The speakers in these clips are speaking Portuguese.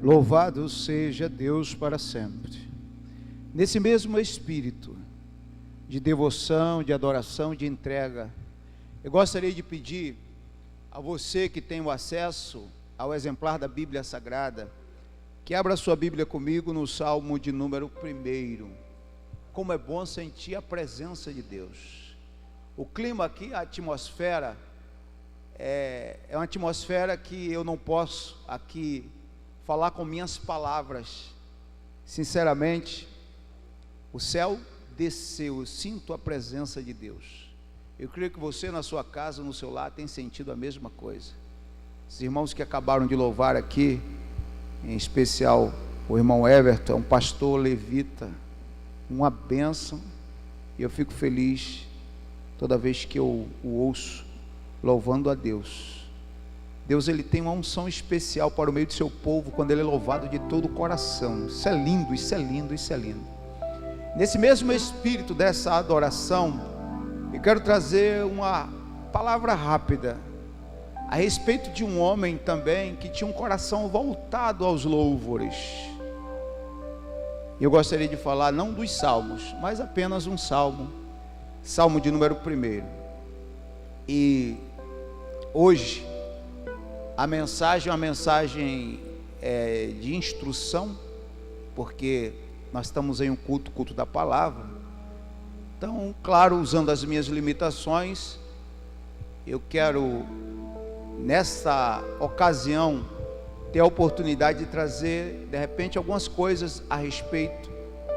Louvado seja Deus para sempre. Nesse mesmo espírito de devoção, de adoração, de entrega, eu gostaria de pedir a você que tem o acesso ao exemplar da Bíblia Sagrada, que abra sua Bíblia comigo no Salmo de número 1. Como é bom sentir a presença de Deus. O clima aqui, a atmosfera, é uma atmosfera que eu não posso aqui falar com minhas palavras. Sinceramente, o céu desceu, eu sinto a presença de Deus. Eu creio que você na sua casa, no seu lar, tem sentido a mesma coisa. Os irmãos que acabaram de louvar aqui, em especial o irmão Everton, é um pastor levita, uma bênção, e eu fico feliz toda vez que eu o ouço louvando a Deus. Deus, ele tem uma unção especial para o meio do seu povo, quando ele é louvado de todo o coração. Isso é lindo, isso é lindo, isso é lindo. Nesse mesmo espírito dessa adoração, eu quero trazer uma palavra rápida a respeito de um homem também que tinha um coração voltado aos louvores. Eu gostaria de falar não dos salmos, mas apenas um salmo, salmo de número 1. E hoje a mensagem é uma mensagem de instrução, porque nós estamos em um culto da palavra. Então, claro, usando as minhas limitações, eu quero, nessa ocasião, ter a oportunidade de trazer, de repente, algumas coisas a respeito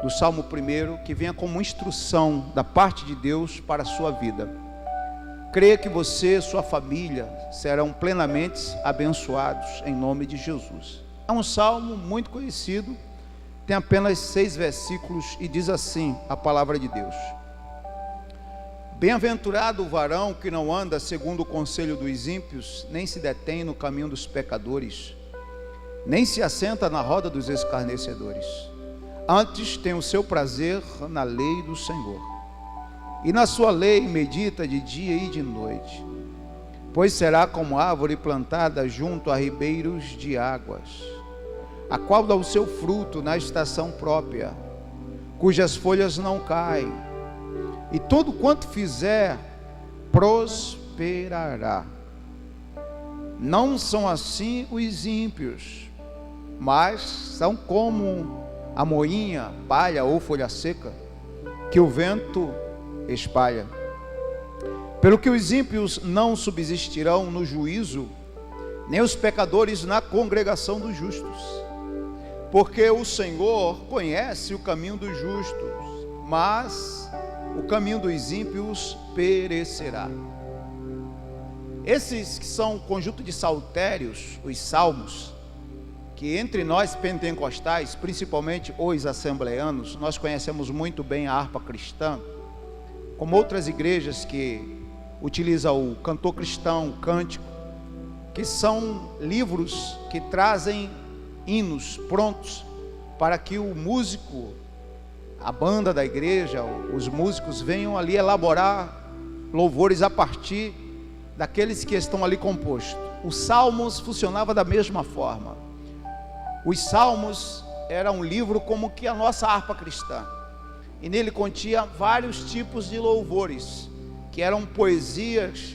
do Salmo 1, que venha como instrução da parte de Deus para a sua vida. Creia que você e sua família serão plenamente abençoados em nome de Jesus. É um salmo muito conhecido, tem apenas 6 versículos e diz assim a palavra de Deus: Bem-aventurado o varão que não anda segundo o conselho dos ímpios, nem se detém no caminho dos pecadores, nem se assenta na roda dos escarnecedores. Antes tem o seu prazer na lei do Senhor, e na sua lei medita de dia e de noite. Pois será como árvore plantada junto a ribeiros de águas, a qual dá o seu fruto na estação própria, cujas folhas não caem, e tudo quanto fizer prosperará. Não são assim os ímpios, mas são como a moinha, palha ou folha seca, que o vento espalha. Pelo que os ímpios não subsistirão no juízo, nem os pecadores na congregação dos justos. Porque o Senhor conhece o caminho dos justos, mas o caminho dos ímpios perecerá. Esses que são um conjunto de saltérios, os salmos, que entre nós pentecostais, principalmente os assembleanos, nós conhecemos muito bem a harpa cristã, como outras igrejas que utilizam o cantor cristão, o cântico, que são livros que trazem hinos prontos para que o músico, a banda da igreja, os músicos venham ali elaborar louvores a partir daqueles que estão ali compostos. Os salmos funcionava da mesma forma. Os salmos era um livro como que a nossa harpa cristã, e nele continha vários tipos de louvores, que eram poesias,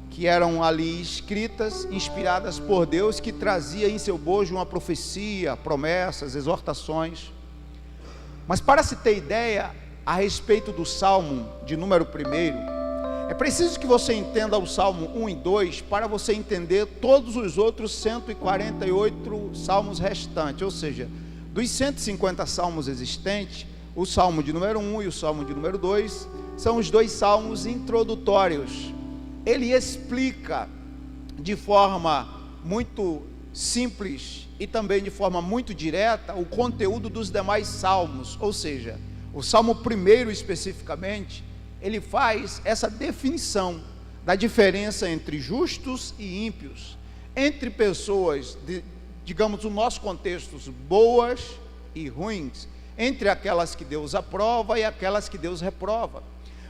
que eram ali escritas, inspiradas por Deus, que trazia em seu bojo uma profecia, promessas, exortações. Mas para se ter ideia a respeito do Salmo de número 1, é preciso que você entenda o Salmo 1 e 2, para você entender todos os outros 148 salmos restantes, ou seja, dos 150 salmos existentes, o Salmo de número 1 e o Salmo de número 2 são os 2 salmos introdutórios. Ele explica de forma muito simples e também de forma muito direta o conteúdo dos demais salmos. Ou seja, o Salmo 1 especificamente, ele faz essa definição da diferença entre justos e ímpios, entre pessoas, digamos, no nosso contexto, boas e ruins, entre aquelas que Deus aprova e aquelas que Deus reprova.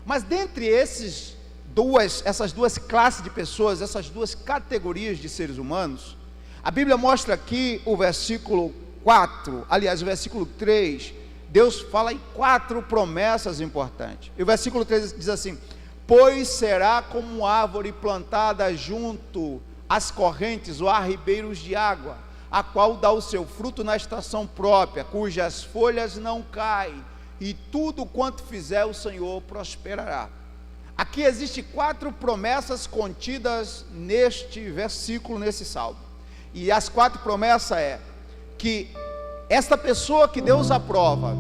Mas dentre essas duas classes de pessoas, essas duas categorias de seres humanos, a Bíblia mostra aqui o versículo 4, aliás, o versículo 3, Deus fala em 4 promessas importantes. E o versículo 3 diz assim: pois será como árvore plantada junto às correntes ou a ribeiros de água, a qual dá o seu fruto na estação própria, cujas folhas não caem, e tudo quanto fizer o Senhor prosperará. Aqui existem 4 promessas contidas neste versículo, nesse salmo. E as 4 promessas que esta pessoa que Deus aprova,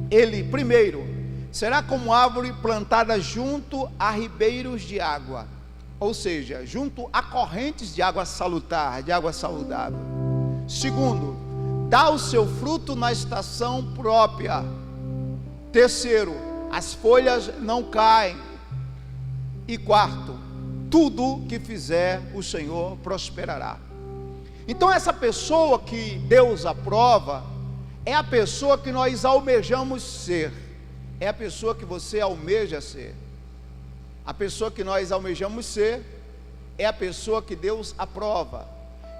ele, primeiro, será como árvore plantada junto a ribeiros de água, ou seja, junto a correntes de água salutar, de água saudável. Segundo, dá o seu fruto na estação própria. Terceiro, as folhas não caem. E quarto, tudo que fizer o Senhor prosperará. Então essa pessoa que Deus aprova é a pessoa que nós almejamos ser. É a pessoa que você almeja ser. A pessoa que nós almejamos ser é a pessoa que Deus aprova.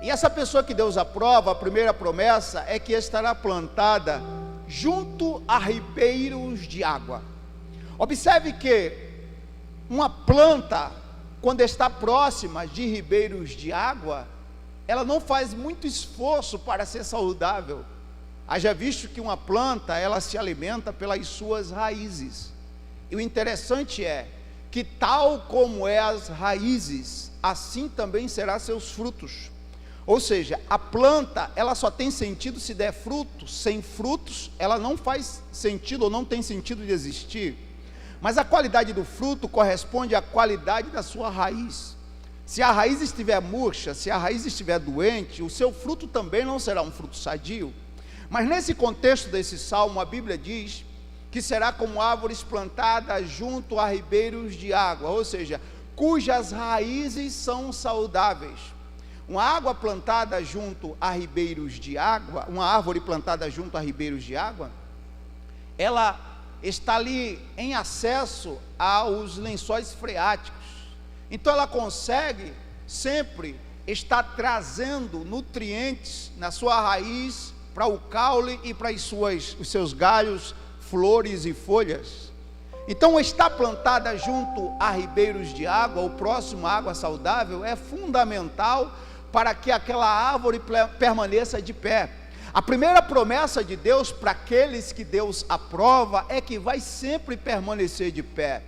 E essa pessoa que Deus aprova, a primeira promessa é que estará plantada junto a ribeiros de água. Observe que uma planta, quando está próxima de ribeiros de água, ela não faz muito esforço para ser saudável. Haja visto que uma planta, ela se alimenta pelas suas raízes. E o interessante é que tal como é as raízes, assim também será seus frutos. Ou seja, a planta, ela só tem sentido se der frutos. Sem frutos, ela não faz sentido ou não tem sentido de existir. Mas a qualidade do fruto corresponde à qualidade da sua raiz. Se a raiz estiver murcha, se a raiz estiver doente, o seu fruto também não será um fruto sadio. Mas nesse contexto desse salmo, a Bíblia diz que será como árvores plantadas junto a ribeiros de água, ou seja, cujas raízes são saudáveis. Uma água plantada junto a ribeiros de água, uma árvore plantada junto a ribeiros de água, ela está ali em acesso aos lençóis freáticos. Então ela consegue sempre estar trazendo nutrientes na sua raiz para o caule e para os seus galhos, flores e folhas. Então estar plantada junto a ribeiros de água, ou próximo à água saudável, é fundamental para que aquela árvore permaneça de pé. A primeira promessa de Deus para aqueles que Deus aprova é que vai sempre permanecer de pé.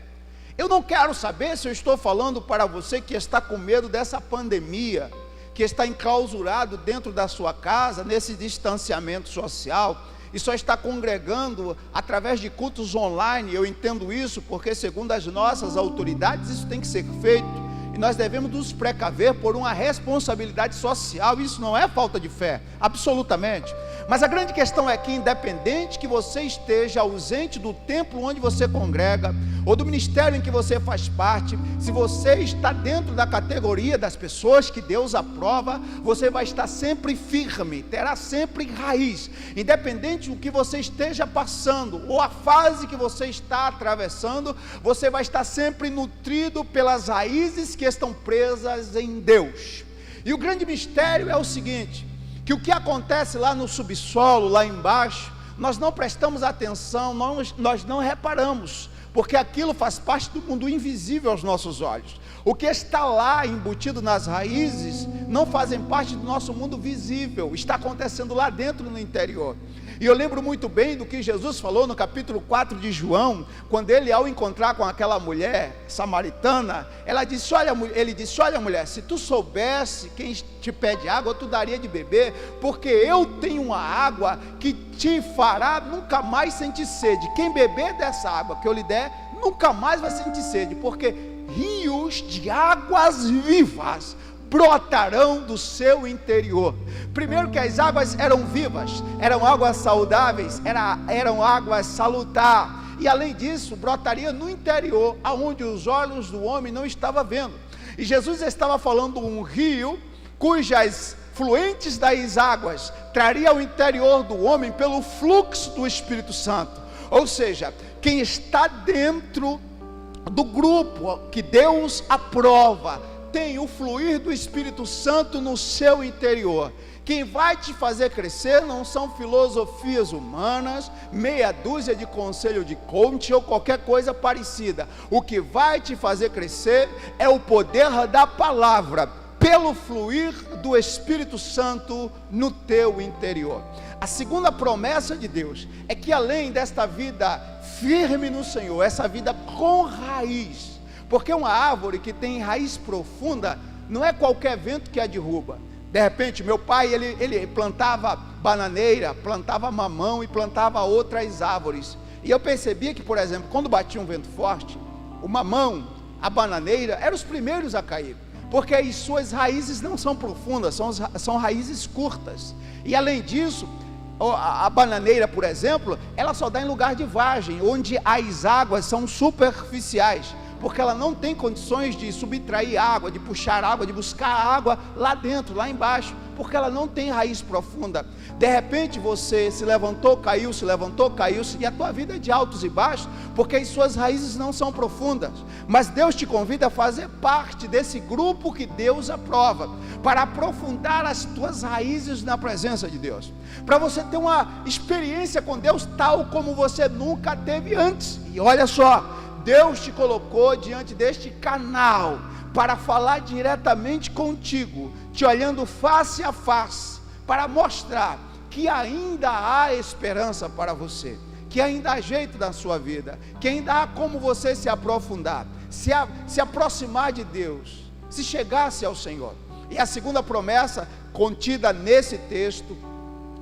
Eu não quero saber se eu estou falando para você que está com medo dessa pandemia, que está enclausurado dentro da sua casa, nesse distanciamento social, e só está congregando através de cultos online. Eu entendo isso porque, segundo as nossas autoridades, isso tem que ser feito. E nós devemos nos precaver por uma responsabilidade social. Isso não é falta de fé, absolutamente. Mas a grande questão é que, independente que você esteja ausente do templo onde você congrega, ou do ministério em que você faz parte, se você está dentro da categoria das pessoas que Deus aprova, você vai estar sempre firme, terá sempre raiz. Independente do que você esteja passando, ou a fase que você está atravessando, você vai estar sempre nutrido pelas raízes que estão presas em Deus. E o grande mistério é o seguinte, que o que acontece lá no subsolo, lá embaixo, nós não prestamos atenção, nós não reparamos, porque aquilo faz parte do mundo invisível aos nossos olhos. O que está lá embutido nas raízes não fazem parte do nosso mundo visível, está acontecendo lá dentro no interior. E eu lembro muito bem do que Jesus falou no capítulo 4 de João, quando ele, ao encontrar com aquela mulher samaritana, ele disse, olha mulher, se tu soubesse quem te pede água, eu te daria de beber, porque eu tenho uma água que te fará nunca mais sentir sede. Quem beber dessa água que eu lhe der, nunca mais vai sentir sede, porque rios de águas vivas brotarão do seu interior. Primeiro que as águas eram vivas, eram águas saudáveis, eram águas salutar, e além disso, brotaria no interior, aonde os olhos do homem não estavam vendo. E Jesus estava falando um rio, cujas fluentes das águas traria ao interior do homem pelo fluxo do Espírito Santo. Ou seja, quem está dentro do grupo que Deus aprova, tem o fluir do Espírito Santo no seu interior. Quem vai te fazer crescer não são filosofias humanas, meia dúzia de conselho de coach ou qualquer coisa parecida. O que vai te fazer crescer é o poder da palavra, pelo fluir do Espírito Santo no teu interior. A segunda promessa de Deus é que, além desta vida firme no Senhor, essa vida com raiz, porque uma árvore que tem raiz profunda, não é qualquer vento que a derruba. De repente, meu pai, ele plantava bananeira, plantava mamão e plantava outras árvores. E eu percebia que, por exemplo, quando batia um vento forte, o mamão, a bananeira, eram os primeiros a cair, porque as suas raízes não são profundas, são raízes curtas. E além disso, a bananeira, por exemplo, ela só dá em lugar de vargem, onde as águas são superficiais, porque ela não tem condições de subtrair água, de puxar água, de buscar água lá dentro, lá embaixo, porque ela não tem raiz profunda. De repente você se levantou, caiu, e a tua vida é de altos e baixos, porque as suas raízes não são profundas. Mas Deus te convida a fazer parte desse grupo que Deus aprova, para aprofundar as tuas raízes na presença de Deus, para você ter uma experiência com Deus tal como você nunca teve antes. E olha só, Deus te colocou diante deste canal para falar diretamente contigo, te olhando face a face, para mostrar que ainda há esperança para você, que ainda há jeito na sua vida, que ainda há como você se aprofundar, se aproximar de Deus, se chegasse ao Senhor. E a segunda promessa contida nesse texto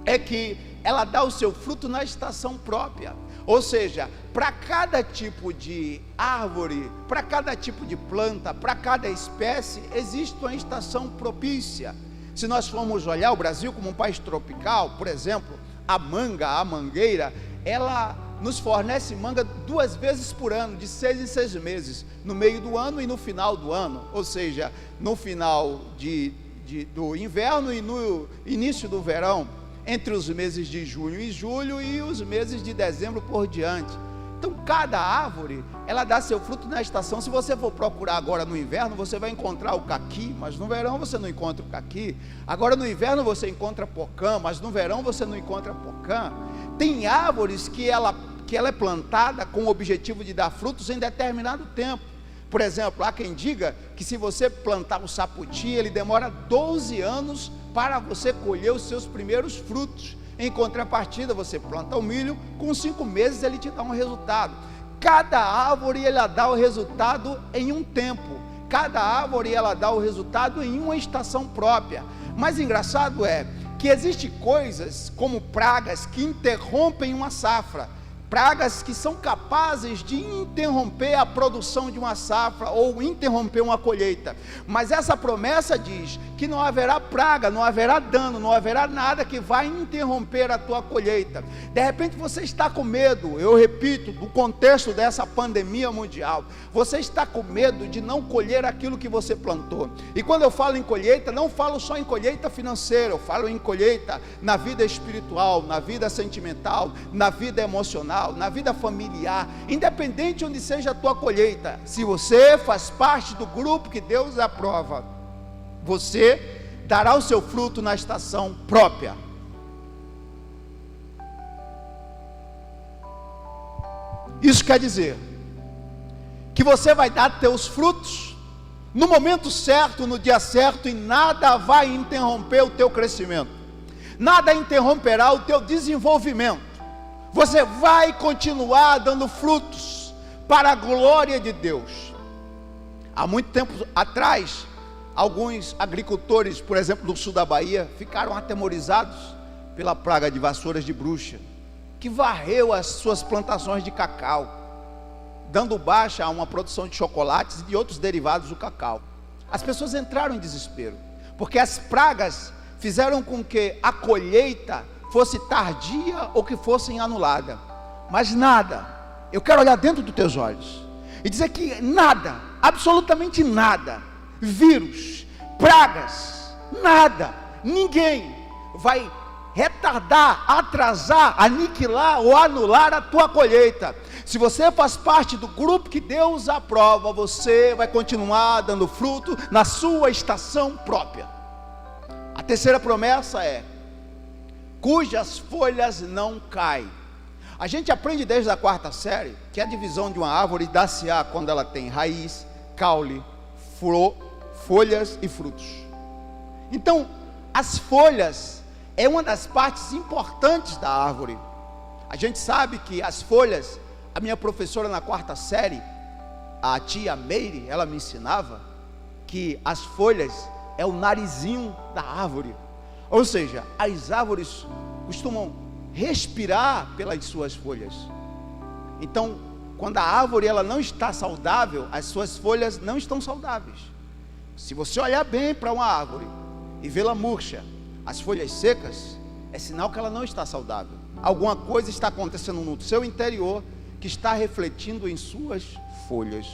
é que ela dá o seu fruto na estação própria. Ou seja, para cada tipo de árvore, para cada tipo de planta, para cada espécie, existe uma estação propícia. Se nós formos olhar o Brasil como um país tropical, por exemplo, a mangueira, ela nos fornece manga 2 vezes por ano, de 6 em 6 meses, no meio do ano e no final do ano. Ou seja, no final do inverno e no início do verão, entre os meses de junho e julho e os meses de dezembro por diante. Então cada árvore, ela dá seu fruto na estação. Se você for procurar agora no inverno, você vai encontrar o caqui, mas no verão você não encontra o caqui. Agora no inverno você encontra pocã, mas no verão você não encontra pocã. Tem árvores que ela é plantada com o objetivo de dar frutos em determinado tempo. Por exemplo, há quem diga que se você plantar o saputi, ele demora 12 anos para você colher os seus primeiros frutos. Em contrapartida, você planta o milho, com 5 meses ele te dá um resultado. Cada árvore ela dá o resultado em um tempo, cada árvore ela dá o resultado em uma estação própria. Mas engraçado é que existem coisas como pragas que interrompem uma safra, pragas que são capazes de interromper a produção de uma safra ou interromper uma colheita. Mas essa promessa diz que não haverá praga, não haverá dano, não haverá nada que vai interromper a tua colheita. De repente você está com medo, eu repito, do contexto dessa pandemia mundial, você está com medo de não colher aquilo que você plantou. E quando eu falo em colheita, não falo só em colheita financeira, eu falo em colheita na vida espiritual, na vida sentimental, na vida emocional, na vida familiar, independente onde seja a tua colheita. Se você faz parte do grupo que Deus aprova, você dará o seu fruto na estação própria. Isso quer dizer que você vai dar teus frutos no momento certo, no dia certo, e nada vai interromper o teu crescimento, nada interromperá o teu desenvolvimento. Você vai continuar dando frutos para a glória de Deus. Há muito tempo atrás, alguns agricultores, por exemplo, do sul da Bahia, ficaram atemorizados pela praga de vassouras de bruxa, que varreu as suas plantações de cacau, dando baixa a uma produção de chocolates e de outros derivados do cacau. As pessoas entraram em desespero, porque as pragas fizeram com que a colheita fosse tardia ou que fosse anulada. Mas nada, eu quero olhar dentro dos teus olhos e dizer que nada, absolutamente nada, vírus, pragas, nada, ninguém vai retardar, atrasar, aniquilar ou anular a tua colheita. Se você faz parte do grupo que Deus aprova, você vai continuar dando fruto na sua estação própria. A terceira promessa é: cujas folhas não caem. A gente aprende desde a quarta série que a divisão de uma árvore dá-se-á quando ela tem raiz, caule, folhas e frutos. Então, as folhas é uma das partes importantes da árvore. A gente sabe que as folhas, a minha professora na quarta série, a tia Meire, ela me ensinava que as folhas é o narizinho da árvore. Ou seja, as árvores costumam respirar pelas suas folhas. Então, quando a árvore ela não está saudável, as suas folhas não estão saudáveis. Se você olhar bem para uma árvore e vê-la murcha, as folhas secas, é sinal que ela não está saudável. Alguma coisa está acontecendo no seu interior que está refletindo em suas folhas.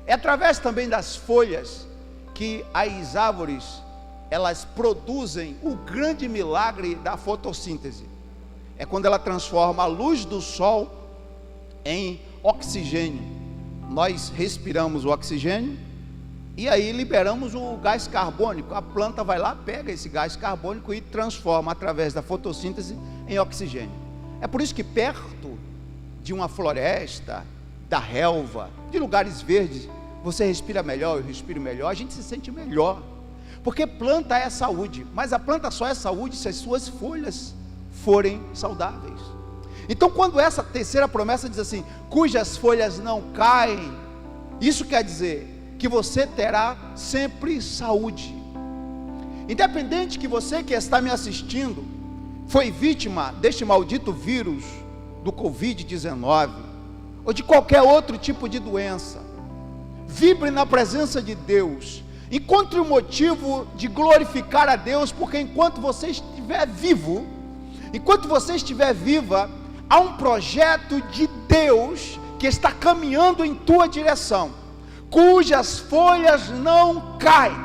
É através também das folhas que as árvores elas produzem o grande milagre da fotossíntese. É quando ela transforma a luz do sol em oxigênio. Nós respiramos o oxigênio e aí liberamos o gás carbônico. A planta vai lá, pega esse gás carbônico e transforma através da fotossíntese em oxigênio. É por isso que perto de uma floresta, da relva, de lugares verdes, você respira melhor, eu respiro melhor, a gente se sente melhor. Porque planta é saúde, mas a planta só é saúde se as suas folhas forem saudáveis. Então, quando essa terceira promessa diz assim, cujas folhas não caem, isso quer dizer que você terá sempre saúde. Independente que você que está me assistindo foi vítima deste maldito vírus do Covid-19 ou de qualquer outro tipo de doença, vibre na presença de Deus, encontre um motivo de glorificar a Deus, porque enquanto você estiver vivo, enquanto você estiver viva, há um projeto de Deus que está caminhando em tua direção, cujas folhas não caem.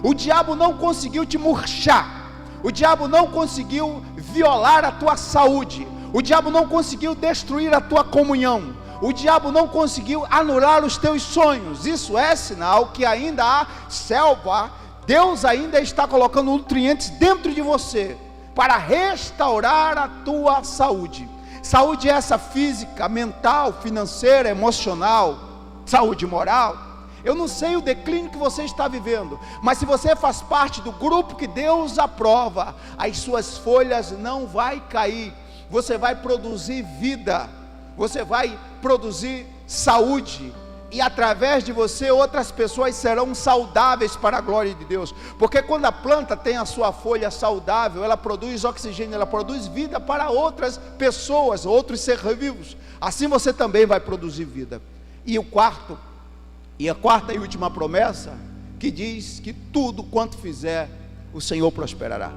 O diabo não conseguiu te murchar, o diabo não conseguiu violar a tua saúde, o diabo não conseguiu destruir a tua comunhão, o diabo não conseguiu anular os teus sonhos. Isso é sinal que ainda há selva. Deus ainda está colocando nutrientes dentro de você para restaurar a tua saúde. Saúde essa física, mental, financeira, emocional, saúde moral. Eu não sei o declínio que você está vivendo, mas se você faz parte do grupo que Deus aprova, as suas folhas não vão cair. Você vai produzir vida, você vai produzir saúde, e através de você outras pessoas serão saudáveis para a glória de Deus, porque quando a planta tem a sua folha saudável, ela produz oxigênio, ela produz vida para outras pessoas, outros seres vivos. Assim você também vai produzir vida. E a quarta e última promessa, que diz que tudo quanto fizer, o Senhor prosperará.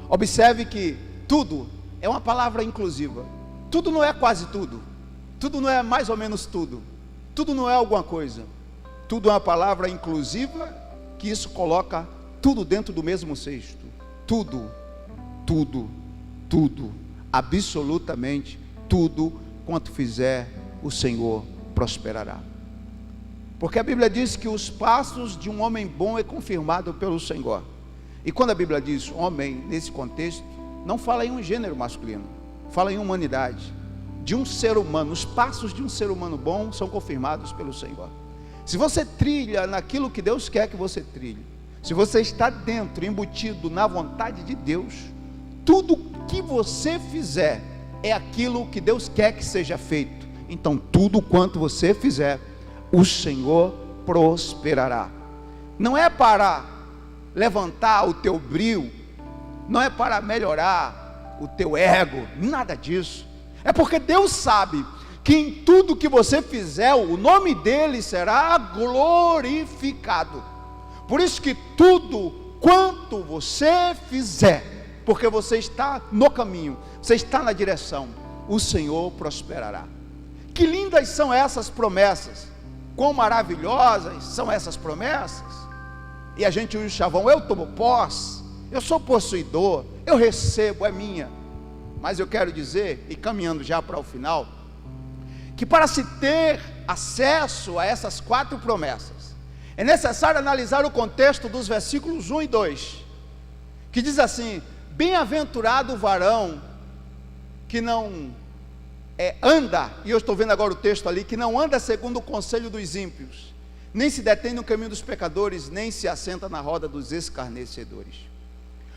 Observe que tudo é uma palavra inclusiva. Tudo não é quase tudo, tudo não é mais ou menos tudo, tudo não é alguma coisa, tudo é uma palavra inclusiva, que isso coloca tudo dentro do mesmo cesto. Tudo, tudo, tudo, absolutamente tudo quanto fizer, o Senhor prosperará. Porque a Bíblia diz que os passos de um homem bom é confirmado pelo Senhor. E quando a Bíblia diz homem, nesse contexto, não fala em um gênero masculino, fala em humanidade, de um ser humano. Os passos de um ser humano bom são confirmados pelo Senhor. Se você trilha naquilo que Deus quer que você trilhe, se você está dentro, embutido na vontade de Deus, tudo que você fizer é aquilo que Deus quer que seja feito. Então tudo quanto você fizer, o Senhor prosperará. Não é para levantar o teu brio, não é para melhorar o teu ego, nada disso. É porque Deus sabe que em tudo que você fizer, o nome dele será glorificado. Por isso que tudo quanto você fizer, porque você está no caminho, você está na direção, o Senhor prosperará. Que lindas são essas promessas, quão maravilhosas são essas promessas. E a gente usa o chavão, eu tomo posse, eu sou possuidor, eu recebo, é minha. Mas eu quero dizer, e caminhando já para o final, que para se ter acesso a essas 4 promessas, é necessário analisar o contexto dos versículos 1 e 2, que diz assim: bem-aventurado o varão que não anda, e eu estou vendo agora o texto ali, que não anda segundo o conselho dos ímpios, nem se detém no caminho dos pecadores, nem se assenta na roda dos escarnecedores.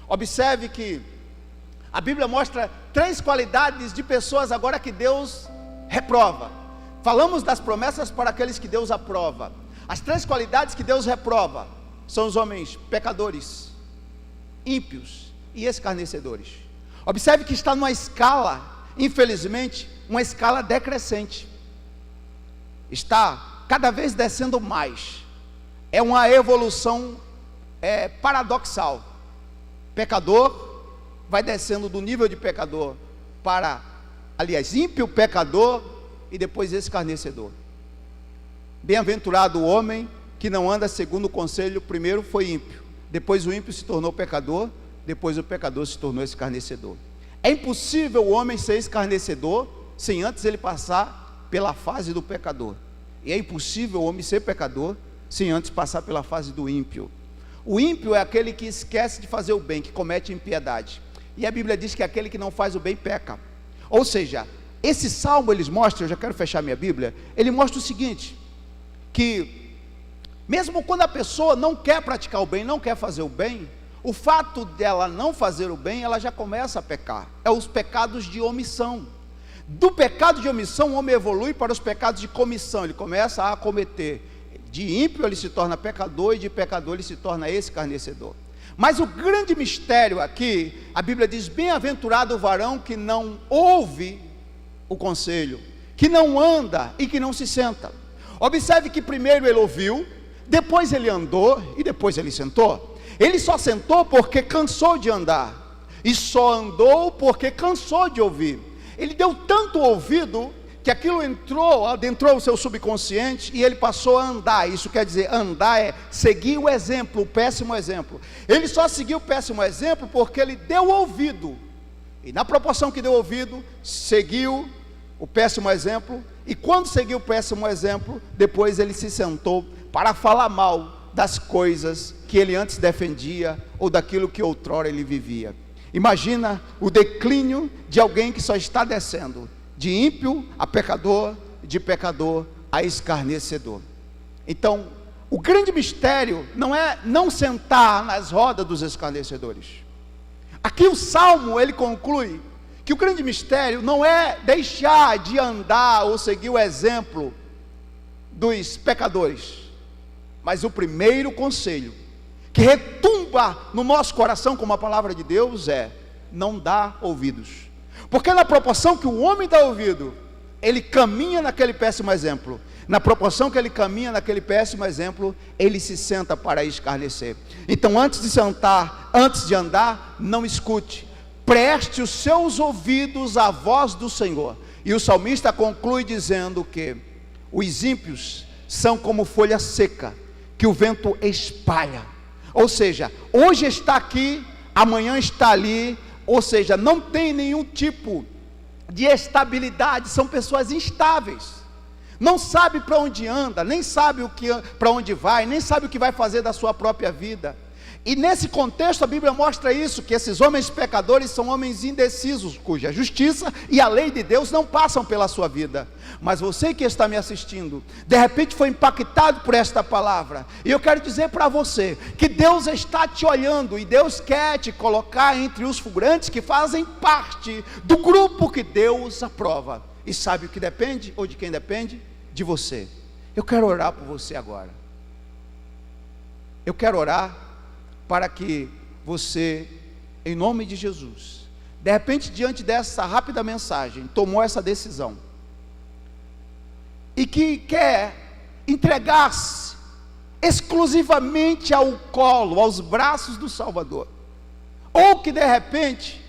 Observe que a Bíblia mostra 3 qualidades de pessoas agora que Deus reprova. Falamos das promessas para aqueles que Deus aprova. As 3 qualidades que Deus reprova são os homens pecadores, ímpios e escarnecedores. Observe que está numa escala, infelizmente, uma escala decrescente. Está cada vez descendo mais. É uma evolução paradoxal. Pecador vai descendo do nível de pecador para, aliás, ímpio, pecador e depois escarnecedor. Bem-aventurado o homem que não anda segundo o conselho. Primeiro foi ímpio, depois o ímpio se tornou pecador, depois o pecador se tornou escarnecedor. É impossível o homem ser escarnecedor sem antes ele passar pela fase do pecador, e é impossível o homem ser pecador sem antes passar pela fase do ímpio. O ímpio é aquele que esquece de fazer o bem, que comete impiedade, e a Bíblia diz que aquele que não faz o bem peca. Ou seja, esse salmo eles mostram, eu já quero fechar minha Bíblia, ele mostra o seguinte, que mesmo quando a pessoa não quer praticar o bem, não quer fazer o bem, o fato dela não fazer o bem, ela já começa a pecar. É os pecados de omissão. Do pecado de omissão, o homem evolui para os pecados de comissão. Ele começa a cometer. De ímpio ele se torna pecador, e de pecador ele se torna escarnecedor. Mas o grande mistério aqui, a Bíblia diz: bem-aventurado o varão que não ouve o conselho, que não anda e que não se senta. Observe que primeiro ele ouviu, depois ele andou e depois ele sentou. Ele só sentou porque cansou de andar, e só andou porque cansou de ouvir. Ele deu tanto ouvido que aquilo adentrou o seu subconsciente e ele passou a andar. Isso quer dizer, andar é seguir o exemplo, o péssimo exemplo. Ele só seguiu o péssimo exemplo porque ele deu ouvido, e na proporção que deu ouvido, seguiu o péssimo exemplo. E quando seguiu o péssimo exemplo, depois ele se sentou para falar mal das coisas que ele antes defendia, ou daquilo que outrora ele vivia. Imagina o declínio de alguém que só está descendo, de ímpio a pecador, de pecador a escarnecedor. Então, o grande mistério não é não sentar nas rodas dos escarnecedores. Aqui o Salmo, ele conclui que o grande mistério não é deixar de andar ou seguir o exemplo dos pecadores, mas o primeiro conselho que retumba no nosso coração como a palavra de Deus é: não dá ouvidos. Porque na proporção que o homem dá ouvido, ele caminha naquele péssimo exemplo. Na proporção que ele caminha naquele péssimo exemplo, ele se senta para escarnecer. Então, antes de sentar, antes de andar, não escute. Preste os seus ouvidos à voz do Senhor. E o salmista conclui dizendo que os ímpios são como folha seca que o vento espalha. Ou seja, hoje está aqui, amanhã está ali. Ou seja, não tem nenhum tipo de estabilidade. São pessoas instáveis. Não sabe para onde anda, nem sabe para onde vai, nem sabe o que vai fazer da sua própria vida. E nesse contexto a Bíblia mostra isso, que esses homens pecadores são homens indecisos, cuja justiça e a lei de Deus não passam pela sua vida. Mas você que está me assistindo, de repente foi impactado por esta palavra, e eu quero dizer para você, que Deus está te olhando, e Deus quer te colocar entre os fulgurantes que fazem parte do grupo que Deus aprova. E sabe o que depende, ou de quem depende? De você. Eu quero orar por você agora. Eu quero orar para que você, em nome de Jesus, de repente diante dessa rápida mensagem, tomou essa decisão, e que quer entregar-se exclusivamente ao colo, aos braços do Salvador, ou que de repente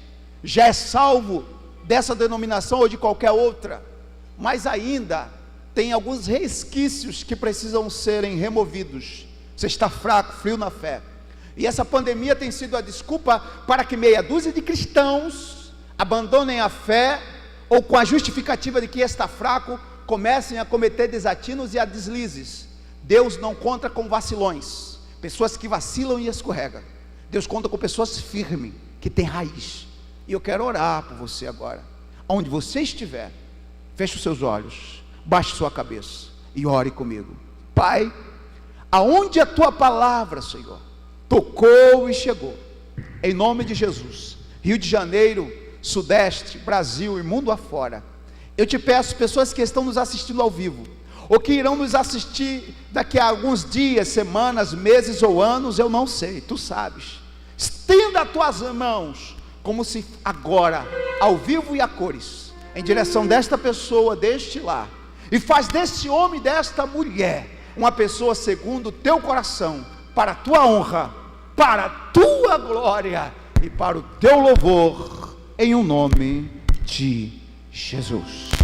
já é salvo dessa denominação ou de qualquer outra, mas ainda tem alguns resquícios que precisam serem removidos. Você está fraco, frio na fé. E essa pandemia tem sido a desculpa para que meia dúzia de cristãos abandonem a fé, ou com a justificativa de que está fraco, comecem a cometer desatinos e a deslizes. Deus não conta com vacilões, pessoas que vacilam e escorregam. Deus conta com pessoas firmes, que têm raiz. E eu quero orar por você agora. Onde você estiver, feche os seus olhos, baixe sua cabeça e ore comigo. Pai, aonde a tua palavra, Senhor, tocou e chegou, em nome de Jesus, Rio de Janeiro, Sudeste, Brasil e mundo afora, eu te peço, pessoas que estão nos assistindo ao vivo, ou que irão nos assistir daqui a alguns dias, semanas, meses ou anos, eu não sei, tu sabes, estenda as tuas mãos, como se agora, ao vivo e a cores, em direção desta pessoa, deste lar, e faz desse homem e desta mulher, uma pessoa segundo o teu coração, para a tua honra, para a tua glória, e para o teu louvor, em o nome de Jesus.